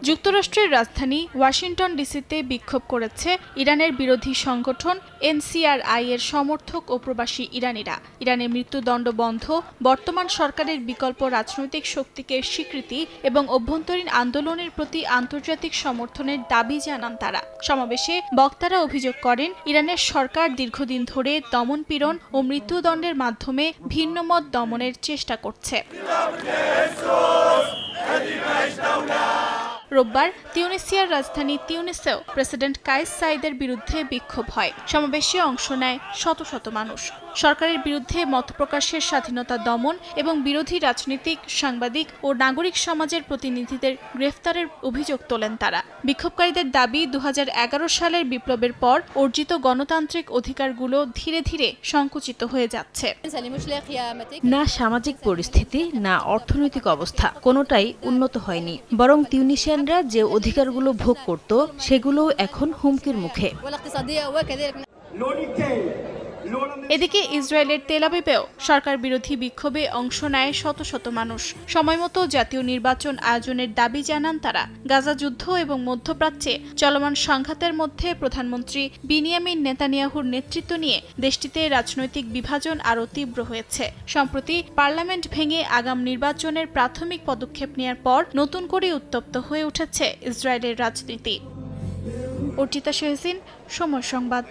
যুক্তরাষ্ট্রের রাজধানী ওয়াশিংটন ডিসিতে বিক্ষোভ করেছে ইরানের বিরোধী সংগঠন এনসিআরআই এর সমর্থক ও প্রবাসী ইরানিরা। ইরানের মৃত্যুদণ্ড বন্ধ, বর্তমান সরকারের বিকল্প রাজনৈতিক শক্তিকে স্বীকৃতি এবং অভ্যন্তরীণ আন্দোলনের প্রতি আন্তর্জাতিক সমর্থনের দাবি জানান তারা। সমাবেশে বক্তারা অভিযোগ করেন, ইরানের সরকার দীর্ঘদিন ধরে দমনপীড়ন ও মৃত্যুদণ্ডের মাধ্যমে ভিন্নমত দমনের চেষ্টা করছে। রোববার তিউনিসিয়ার রাজধানী তিউনিসেও প্রেসিডেন্ট কাইস সাইদের বিরুদ্ধে বিক্ষোভ হয়। সমাবেশে অংশ নেয় শত শত মানুষ। সরকারের বিরুদ্ধে মতপ্রকাশের স্বাধীনতা দমন এবং বিরোধী রাজনীতিক, সাংবাদিক ও নাগরিক সমাজের প্রতিনিধিদের গ্রেফতারের অভিযোগ তোলেন তারা। বিক্ষোভকারীদের দাবি, 2011 সালের বিপ্লবের পর অর্জিত গণতান্ত্রিক অধিকারগুলো ধীরে ধীরে সংকুচিত হয়ে যাচ্ছে। না সামাজিক পরিস্থিতি, না অর্থনৈতিক অবস্থা কোনোটাই উন্নত হয়নি, বরং তিউনিসিয়ানরা যে অধিকারগুলো ভোগ করত সেগুলো এখন হুমকির মুখে। এদিকে ইসরায়েলের তেল আবিবেও সরকার বিরোধী বিক্ষোভে অংশ নেয় শত শত মানুষ। সময়মতো জাতীয় নির্বাচন আয়োজনের দাবি জানান তারা। গাজা যুদ্ধ এবং মধ্যপ্রাচ্যে চলমান সংঘাতের মধ্যে প্রধানমন্ত্রী বিনিয়ামিন নেতানিয়াহুর নেতৃত্ব নিয়ে দেশটিতে রাজনৈতিক বিভাজন আরও তীব্র হয়েছে। সম্প্রতি পার্লামেন্ট ভেঙে আগাম নির্বাচনের প্রাথমিক পদক্ষেপ নেওয়ার পর নতুন করে উত্তপ্ত হয়ে উঠেছে ইসরায়েলের রাজনীতি। অর্চিতা শেহসিন, সময় সংবাদ।